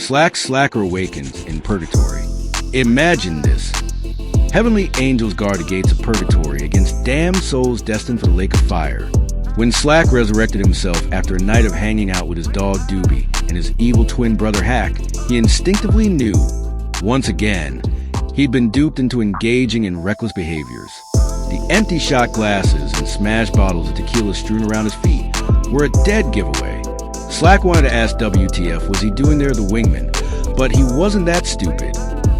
Slacker awakens in Purgatory. Imagine this. Heavenly angels guard the gates of Purgatory against damned souls destined for the lake of fire. When Slack resurrected himself after a night of hanging out with his dog Doobie and his evil twin brother Hack, he instinctively knew, once again, he'd been duped into engaging in reckless behaviors. The empty shot glasses and smashed bottles of tequila strewn around his feet were a dead giveaway. Slack wanted to ask WTF was he doing there the wingman, but he wasn't that stupid.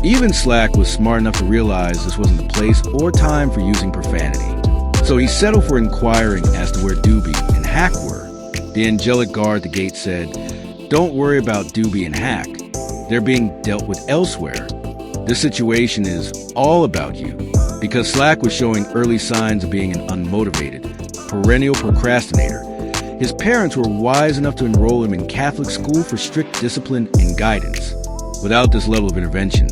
Even Slack was smart enough to realize this wasn't the place or time for using profanity. So he settled for inquiring as to where Doobie and Hack were. The angelic guard at the gate said, "Don't worry about Doobie and Hack. They're being dealt with elsewhere. This situation is all about you." Because Slack was showing early signs of being an unmotivated, perennial procrastinator, his parents were wise enough to enroll him in Catholic school for strict discipline and guidance. Without this level of intervention,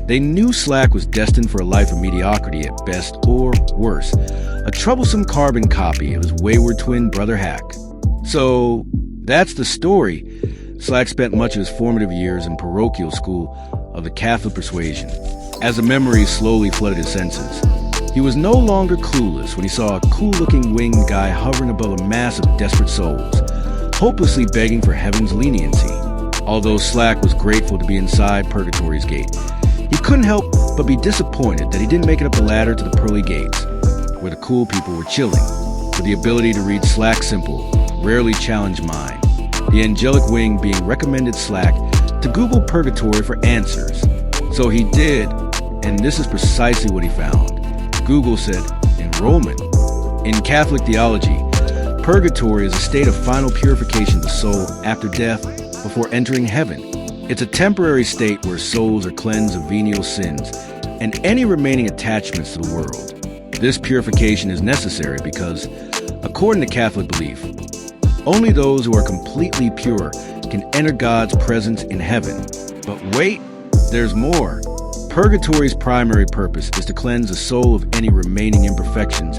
they knew Slack was destined for a life of mediocrity at best, or worse, a troublesome carbon copy of his wayward twin brother Hack. So, that's the story. Slack spent much of his formative years in parochial school of the Catholic persuasion. As the memories slowly flooded his senses, he was no longer clueless when he saw a cool-looking winged guy hovering above a mass of desperate souls, hopelessly begging for heaven's leniency. Although Slack was grateful to be inside Purgatory's gate, he couldn't help but be disappointed that he didn't make it up the ladder to the Pearly Gates, where the cool people were chilling, with the ability to read Slack's simple, rarely challenged mind. The angelic wing being recommended Slack to Google Purgatory for answers. So he did, and this is precisely what he found. Google said, enrollment. In Catholic theology, Purgatory is a state of final purification of the soul after death before entering heaven. It's a temporary state where souls are cleansed of venial sins and any remaining attachments to the world. This purification is necessary because, according to Catholic belief, only those who are completely pure can enter God's presence in heaven. But wait, there's more. Purgatory's primary purpose is to cleanse the soul of any remaining imperfections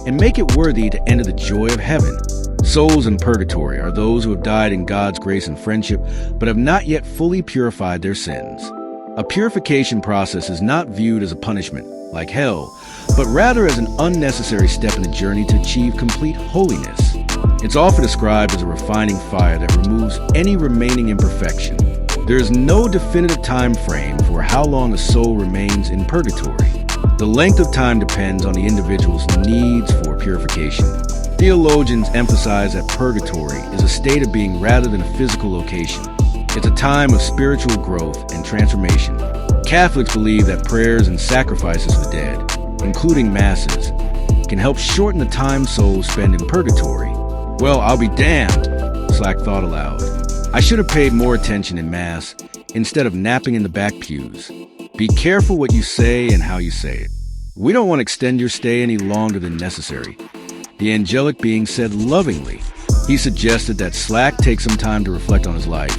and make it worthy to enter the joy of heaven. Souls in Purgatory are those who have died in God's grace and friendship, but have not yet fully purified their sins. A purification process is not viewed as a punishment, like hell, but rather as an unnecessary step in the journey to achieve complete holiness. It's often described as a refining fire that removes any remaining imperfection. There is no definitive time frame for how long a soul remains in Purgatory. The length of time depends on the individual's needs for purification. Theologians emphasize that Purgatory is a state of being rather than a physical location. It's a time of spiritual growth and transformation. Catholics believe that prayers and sacrifices for the dead, including masses, can help shorten the time souls spend in Purgatory. Well, I'll be damned, Slack thought aloud. I should have paid more attention in Mass instead of napping in the back pews. Be careful what you say and how you say it. We don't want to extend your stay any longer than necessary. The angelic being said lovingly. He suggested that Slack take some time to reflect on his life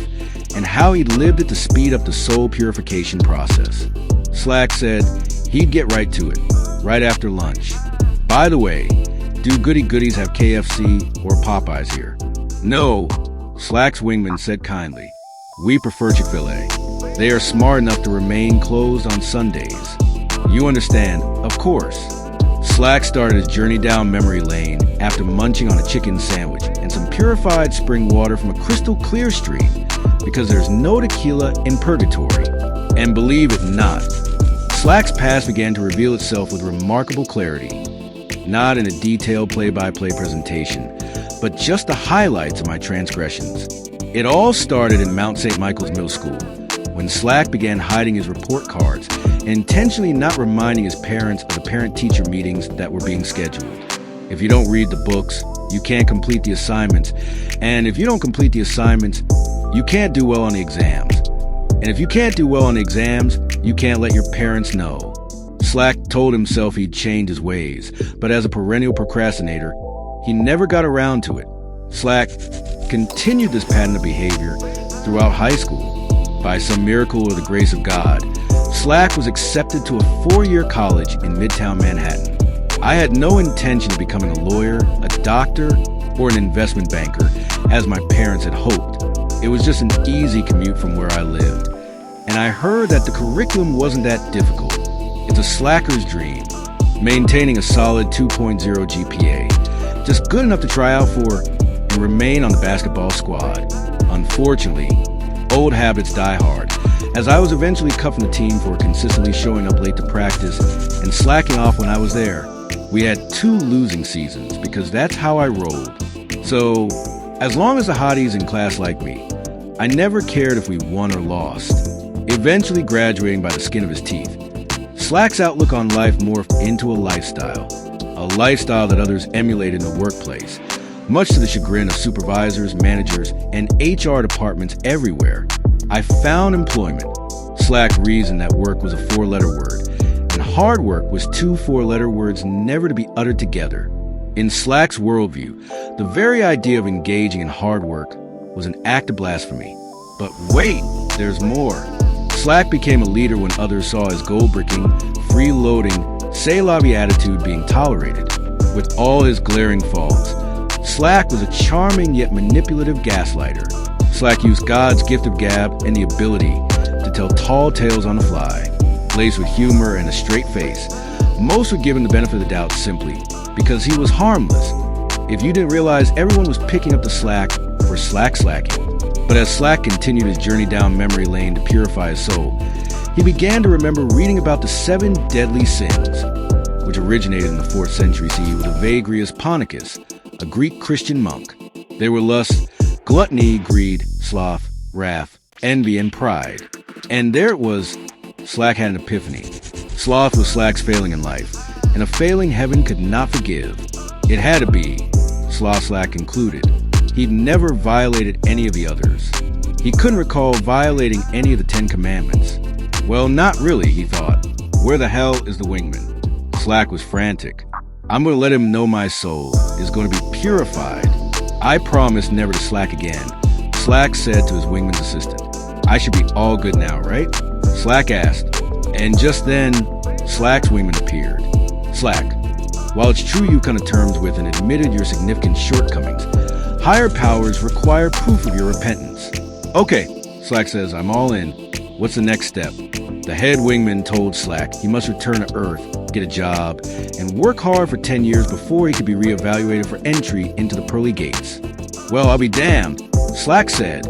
and how he'd lived it to speed up the soul purification process. Slack said he'd get right to it, right after lunch. By the way, do Goody Goodies have KFC or Popeyes here? No, Slack's wingman said kindly. We prefer Chick-fil-A. They are smart enough to remain closed on Sundays. You understand, of course. Slack started his journey down memory lane after munching on a chicken sandwich and some purified spring water from a crystal clear stream, because there's no tequila in Purgatory. And believe it not, Slack's past began to reveal itself with remarkable clarity. Not in a detailed play-by-play presentation, but just the highlights of my transgressions. It all started in Mount St. Michael's Middle School, when Slack began hiding his report cards and intentionally not reminding his parents of the parent-teacher meetings that were being scheduled. If you don't read the books, you can't complete the assignments, and if you don't complete the assignments, you can't do well on the exams. And if you can't do well on the exams, you can't let your parents know. Slack told himself he'd change his ways, but as a perennial procrastinator, he never got around to it. Slack continued this pattern of behavior throughout high school. By some miracle or the grace of God, Slack was accepted to a 4-year college in Midtown Manhattan. I had no intention of becoming a lawyer, a doctor, or an investment banker, as my parents had hoped. It was just an easy commute from where I lived. And I heard that the curriculum wasn't that difficult. It's a slacker's dream, maintaining a solid 2.0 GPA, just good enough to try out for and remain on the basketball squad. Unfortunately, old habits die hard, as I was eventually cut from the team for consistently showing up late to practice and slacking off when I was there. We had 2 losing seasons because that's how I rolled. So, as long as the hotties in class liked me, I never cared if we won or lost, eventually graduating by the skin of his teeth. Slack's outlook on life morphed into a lifestyle that others emulated in the workplace, much to the chagrin of supervisors, managers, and HR departments everywhere. I found employment. Slack reasoned that work was a 4-letter word, and hard work was 2 4-letter words never to be uttered together. In Slack's worldview, the very idea of engaging in hard work was an act of blasphemy. But wait, there's more. Slack became a leader when others saw his goldbricking, freeloading, say-lobby attitude being tolerated. With all his glaring faults, Slack was a charming yet manipulative gaslighter. Slack used God's gift of gab and the ability to tell tall tales on the fly. Laced with humor and a straight face, most were given the benefit of the doubt simply because he was harmless. If you didn't realize, everyone was picking up the slack for slacking. But as Slack continued his journey down memory lane to purify his soul, he began to remember reading about the 7 deadly sins, which originated in the 4th century CE with Evagrius Ponticus, a Greek Christian monk. They were lust, gluttony, greed, sloth, wrath, envy, and pride. And there it was, Slack had an epiphany. Sloth was Slack's failing in life, and a failing heaven could not forgive. It had to be, Slack included. He'd never violated any of the others. He couldn't recall violating any of the 10 commandments. Well, not really, he thought. Where the hell is the wingman? Slack was frantic. I'm going to let him know my soul is going to be purified. I promise never to slack again. Slack said to his wingman's assistant. I should be all good now, right? Slack asked. And just then, Slack's wingman appeared. Slack, while it's true you come to terms with and admitted your significant shortcomings, higher powers require proof of your repentance. Okay, Slack says, I'm all in. What's the next step? The head wingman told Slack he must return to Earth, get a job, and work hard for 10 years before he could be reevaluated for entry into the Pearly Gates. Well, I'll be damned, Slack said.